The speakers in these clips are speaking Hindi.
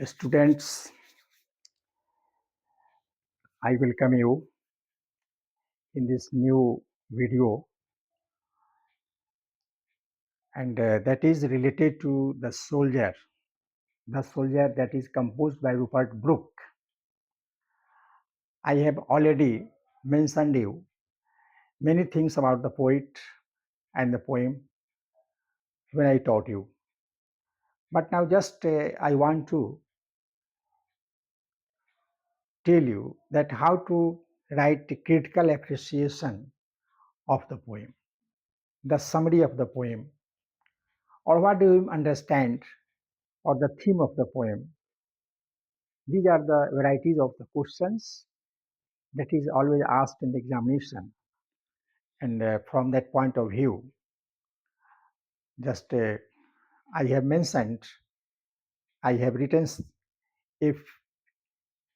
Students, I welcome you in this new video, and that is related to the soldier that is composed by Rupert Brooke. I have already mentioned you many things about the poet and the poem when I taught you. But now just I want to tell you that how to write a critical appreciation of the poem, the summary of the poem, or what do you understand or the theme of the poem. These are the varieties of the questions that is always asked in the examination. And from that point of view, just I have mentioned, I have written if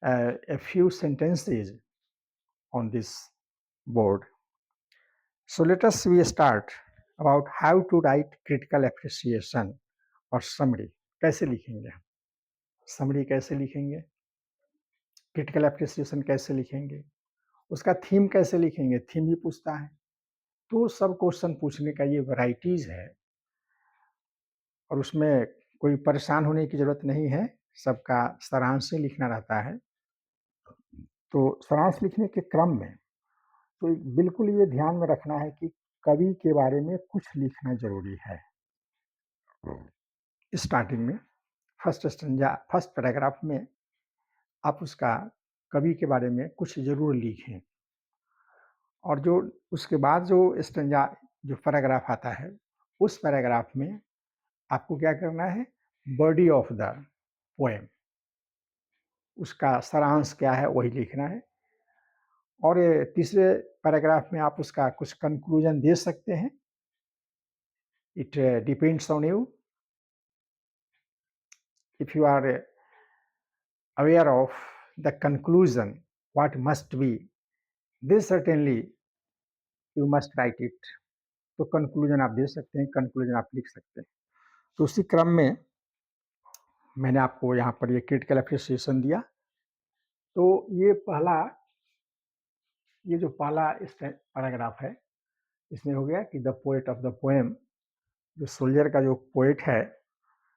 a few sentences on this board. So let us we start about how to write critical appreciation और summary. कैसे लिखेंगे, summary कैसे लिखेंगे, critical appreciation कैसे लिखेंगे, उसका थीम कैसे लिखेंगे, थीम भी पूछता है. तो सब क्वेश्चन पूछने का ये वैरायटीज है और उसमें कोई परेशान होने की जरूरत नहीं है, सबका सारांश ही लिखना रहता है. तो सारांश लिखने के क्रम में तो बिल्कुल ये ध्यान में रखना है कि कवि के बारे में कुछ लिखना जरूरी है. स्टार्टिंग में फर्स्ट स्टैंजा फर्स्ट पैराग्राफ में आप उसका कवि के बारे में कुछ जरूर लिखें, और जो उसके बाद जो स्टैंजा जो पैराग्राफ आता है उस पैराग्राफ में आपको क्या करना है, बॉडी ऑफ द पोएम, उसका सारांश क्या है वही लिखना है. और तीसरे पैराग्राफ में आप उसका कुछ कंक्लूजन दे सकते हैं. It depends on you. If you are aware of the conclusion what must be, this certainly you must write it. तो कंक्लूजन आप दे सकते हैं, कंक्लूजन आप लिख सकते हैं. तो उसी क्रम में मैंने आपको यहाँ पर ये क्रिटिकल अप्रिसिएशन दिया. तो ये जो पहला पैराग्राफ है इसमें हो गया कि the poet of the poem, जो सोल्जर का जो पोएट है,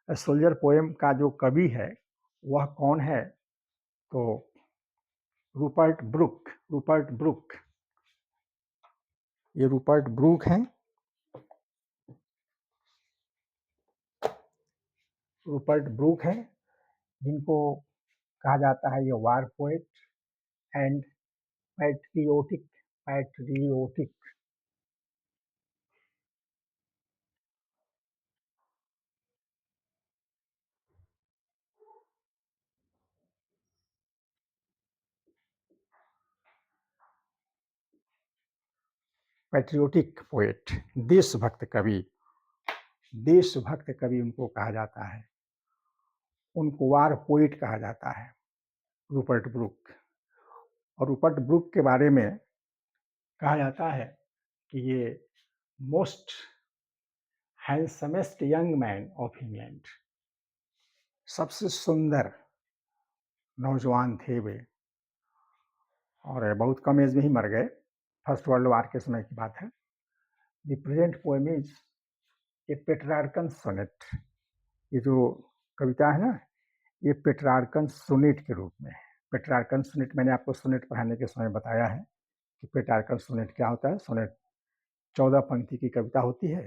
सोल्जर पोएम का जो कवि है वह कौन है. तो रूपर्ट ब्रूक, ये रूपर्ट ब्रूक हैं. रूपर्ट ब्रूक हैं जिनको कहा जाता है ये वार पोएट एंड पैट्रियोटिक पोएट, देशभक्त कवि उनको कहा जाता है. उनको वार पोएट कहा जाता है, रूपर्ट ब्रूक. और रूपर्ट ब्रूक के बारे में कहा जाता है कि ये most हैंडसमेस्ट young man of England, सबसे सुंदर नौजवान थे वे, और बहुत कम एज में ही मर गए. फर्स्ट वर्ल्ड वार के समय की बात है. The present poem is a Petrarchan sonnet. ये जो कविता है ना, ये पेट्रार्कन सोनेट के रूप में है. पेट्रार्कन सोनेट मैंने आपको सोनेट पढ़ाने के समय बताया है कि पेट्रार्कन सोनेट क्या होता है. सोनेट 14 पंक्ति की कविता होती है.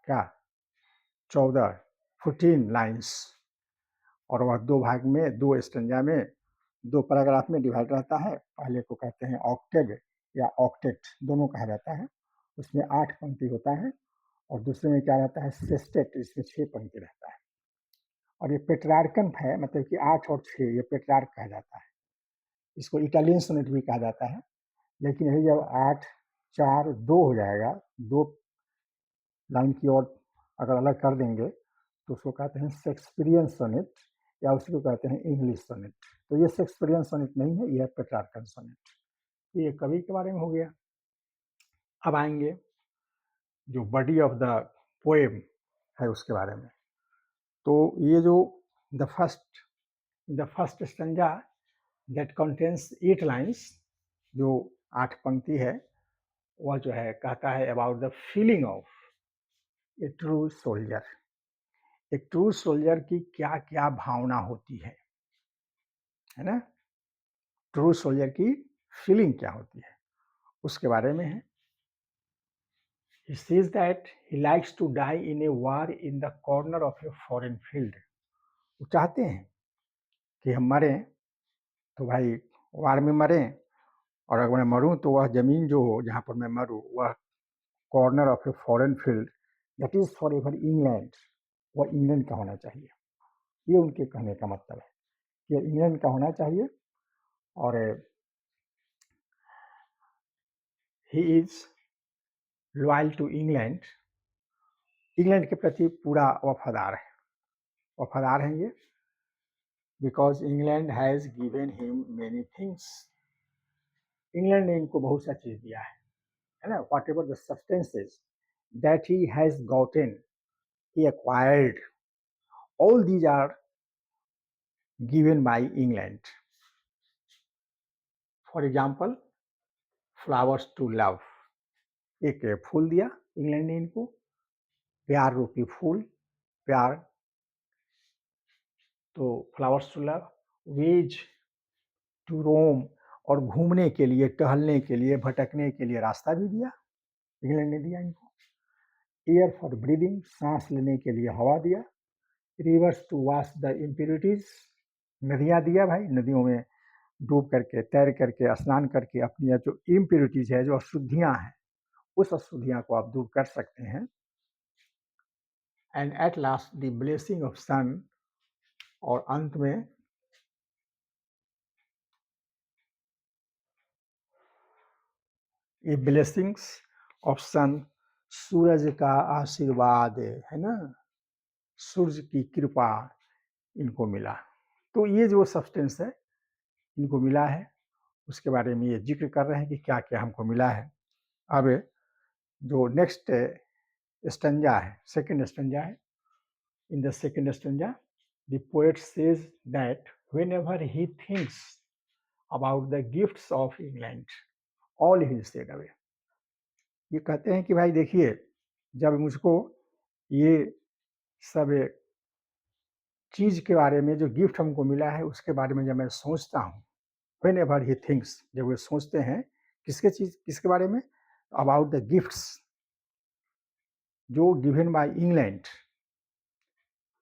क्या 14 लाइन्स, और वह दो भाग में, दो स्टेंजा में, दो पैराग्राफ में डिवाइड रहता है. पहले को कहते हैं ऑक्टेव या ऑक्टेट, दोनों कहा जाता है. उसमें 8 पंक्ति होता है, और दूसरे में क्या रहता है, सेस्टेट, इसमें 6 पंक्ति रहता है. और ये पेट्रार्कन है, मतलब कि 8 और 6, ये पेट्रार्क कहा जाता है. इसको इटालियन सोनेट भी कहा जाता है. लेकिन यही जब 8, 4, 2 हो जाएगा, 2 लाइन की ओर अगर अलग कर देंगे तो उसको कहते हैं शेक्सपियरियन सोनेट या उसी को कहते हैं इंग्लिश सोनेट। तो ये शेक्सपियरियन सोनेट नहीं है, ये है पेट्रार्कन सोनेट। ये कवि के बारे में हो गया। अब आएंगे जो बॉडी ऑफ द पोएम है उसके बारे में। तो ये जो the first stanza that contains 8 lines, जो 8 पंक्ति है, वह जो है कहता है about the feeling of A true soldier. एक ट्रू सोल्जर की क्या क्या भावना होती है ना, ट्रू सोल्जर की फीलिंग क्या होती है उसके बारे में है। He says that he likes to die in a war in the corner of a foreign field। वो चाहते हैं कि हम मरें तो भाई वार में मरें, और अगर मैं मरूं तो वह जमीन जो हो जहां पर मैं मरूं वह corner of a foreign field that is for ever England, वह इंग्लैंड का होना चाहिए। ये उनके कहने का मतलब है कि इंग्लैंड का होना चाहिए। और he is loyal to England, England के प्रति पूरा वफादार हैं ये। Because England has given him many things, England ने इनको बहुत सा चीज दिया है ना। Whatever the substances that he has gotten, he acquired, all these are given by England। For example, flowers to love, एक फूल दिया इंग्लैंड ने इनको, प्यार रूपी फूल, प्यार, तो flowers to love. Ways to Rome, और घूमने के लिए, टहलने के लिए, भटकने के लिए रास्ता भी दिया, इंग्लैंड ने दिया इनको। एयर फॉर ब्रीदिंग, सांस लेने के लिए हवा दिया। Rivers to wash the impurities, नदियाँ दिया भाई, नदियों में डूब करके, तैर करके, स्नान करके अपनी जो इम्प्योरिटीज है, जो अशुद्धियां हैं, उस अशुद्धियां को आप दूर कर सकते हैं। And at last the blessing of sun, और अंत में ये ब्लेसिंग्स ऑफ सन, सूरज का आशीर्वाद है ना, सूरज की कृपा इनको मिला। तो ये जो सब्सटेंस है इनको मिला है, उसके बारे में ये जिक्र कर रहे हैं कि क्या क्या हमको मिला है। अब जो नेक्स्ट स्टंजा है, सेकंड स्टंजा है, in the second stanza the poet says that whenever he thinks about the gifts of England all he said away। ये कहते हैं कि भाई देखिए, जब मुझको ये सब चीज के बारे में, जो गिफ्ट हमको मिला है उसके बारे में जब मैं सोचता हूँ, whenever he thinks, जब वे सोचते हैं किसके बारे में, अबाउट द गिफ्ट्स जो गिवन बाय इंग्लैंड,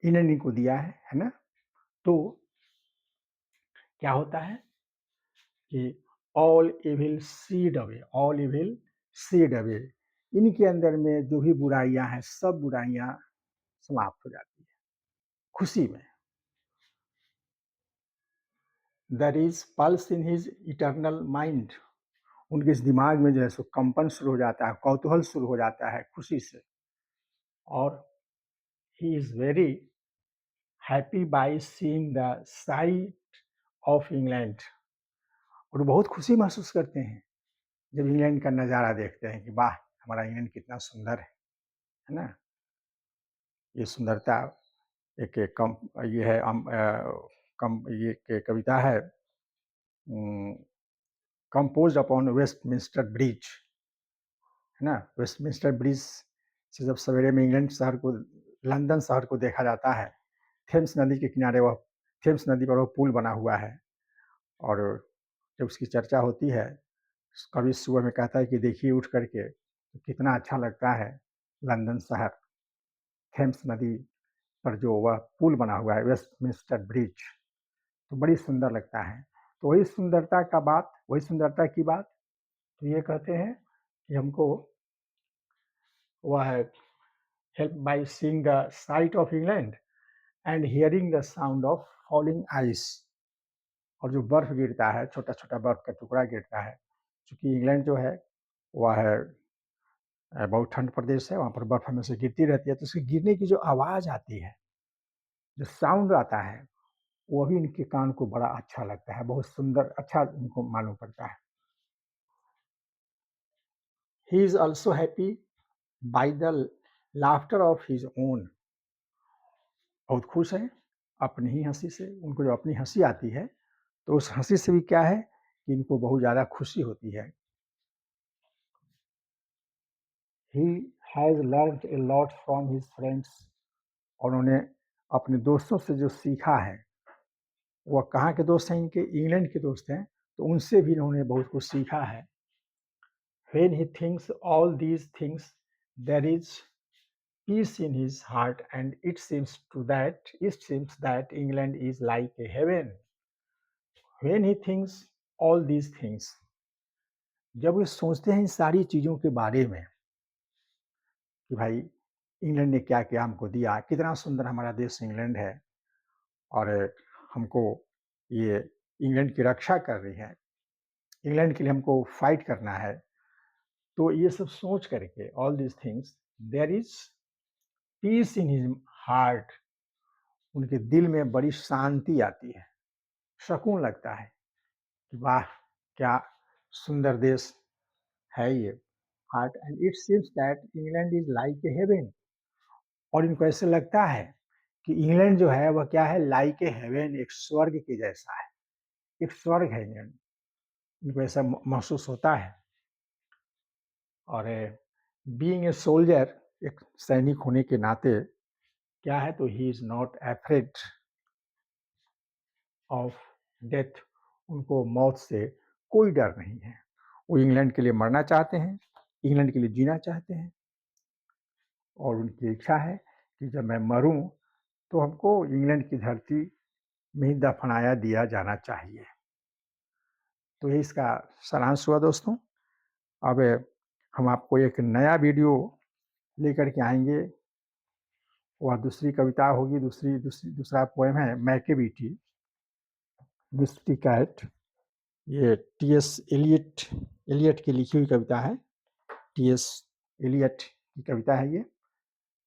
इंग्लैंड को दिया है ना। तो क्या होता है कि all evil seed away, all evil seed away, इनके अंदर में जो भी बुराइयां हैं सब बुराइयां समाप्त हो जाती है खुशी में। There is pulse in his eternal mind, उनके इस दिमाग में जो है सो कंपन शुरू हो जाता है, कौतूहल शुरू हो जाता है खुशी से। और he is very happy by seeing the site of England, और बहुत खुशी महसूस करते हैं जब इंग्लैंड का नज़ारा देखते हैं कि वाह हमारा इंग्लैंड कितना सुंदर है ना। ये सुंदरता एक कम, ये है कम, ये कविता है कंपोज अपॉन वेस्टमिंस्टर ब्रिज, है ना। वेस्टमिंस्टर ब्रिज से जब सवेरे में इंग्लैंड शहर को, लंदन शहर को देखा जाता है, थेम्स नदी के किनारे वह, थेम्स नदी पर वह पुल बना हुआ है, और जब उसकी चर्चा होती है, कभी सुबह में कहता है कि देखिए उठ करके तो कितना अच्छा लगता है लंदन शहर, थेम्स नदी पर जो वह पुल बना हुआ है वेस्टमिंस्टर ब्रिज, तो बड़ी सुंदर लगता है। तो वही सुंदरता का बात, वही सुंदरता की बात, तो ये कहते हैं कि हमको वह है help by seeing the site of England and hearing the sound of falling ice, और जो बर्फ गिरता है, छोटा छोटा बर्फ का टुकड़ा गिरता है, क्योंकि इंग्लैंड जो है वह है बहुत ठंड प्रदेश है, वहाँ पर बर्फ़ हमेशा गिरती रहती है, तो उसके गिरने की जो आवाज़ आती है, जो साउंड आता है, वो भी इनके कान को बड़ा अच्छा लगता है, बहुत सुंदर अच्छा इनको मालूम पड़ता है। He is also happy by the laughter of his own. बहुत खुश हैं अपनी ही हंसी से, उनको जो अपनी हंसी आती है तो उस हंसी से भी क्या है कि इनको बहुत ज़्यादा खुशी होती है। He has learned a lot from his friends. और उन्होंने अपने दोस्तों से जो सीखा है, वह कहाँ के दोस्त हैं इनके? इंग्लैंड के दोस्त हैं, तो उनसे भी इन्होंने बहुत कुछ सीखा है। When he thinks all these things, there is peace in his heart, and it seems that England is like a heaven. When he thinks all these things, जब वे सोचते हैं इन सारी चीज़ों के बारे में कि भाई इंग्लैंड ने क्या-क्या हमको दिया, कितना सुंदर हमारा देश इंग्लैंड है और हमको ये इंग्लैंड की रक्षा कर रही है, इंग्लैंड के लिए हमको फाइट करना है। तो ये सब सोच करके all these things there is peace in his heart. उनके दिल में बड़ी शांति आती है, सुकून लगता है कि वाह! क्या सुंदर देश है ये। Heart and it seems that England is like a heaven. और इनको ऐसे लगता है कि इंग्लैंड जो है वह क्या है, लाइक ए हेवन, एक स्वर्ग के जैसा है, एक स्वर्ग है इंग्लैंड। इनको ऐसा महसूस होता है। और बीइंग ए सोल्जर, एक सैनिक होने के नाते क्या है, तो he is not afraid of death. उनको मौत से कोई डर नहीं है। वो इंग्लैंड के लिए मरना चाहते हैं, इंग्लैंड के लिए जीना चाहते हैं और उनकी इच्छा है कि जब मैं मरूँ तो हमको इंग्लैंड की धरती में ही दफनाया दिया जाना चाहिए। तो ये इसका सारांश हुआ दोस्तों। अब हम आपको एक नया वीडियो लेकर के आएँगे। वह दूसरी कविता होगी, दूसरा पोएम है मैके बीटी, मिस्टी कैट। ये टी.एस. एलियट की लिखी हुई कविता है। टी.एस. एलियट की कविता है ये,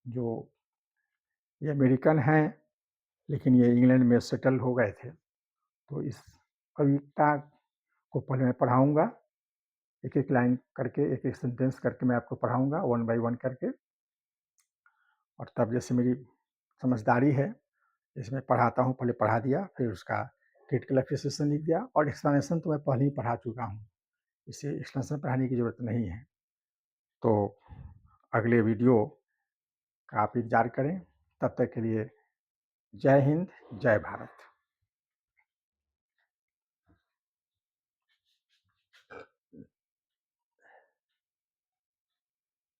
जो ये अमेरिकन हैं लेकिन ये इंग्लैंड में सेटल हो गए थे। तो इस कविता को पहले मैं पढ़ाऊँगा, एक-एक लाइन करके, एक-एक सेंटेंस करके मैं आपको पढ़ाऊँगा वन बाय वन करके। और तब जैसे मेरी समझदारी है, इसमें पढ़ाता हूँ, पहले पढ़ा दिया, फिर उसका क्रिटिकल एप्रिसिएशन लिख दिया और एक्सप्लेनेशन तो मैं पहले ही पढ़ा चुका हूँ। इसे एक्सप्लेनेशन पढ़ाने की ज़रूरत नहीं है। तो अगले वीडियो का आप इंतज़ार करें। तब तक के लिए जय हिंद, जय भारत।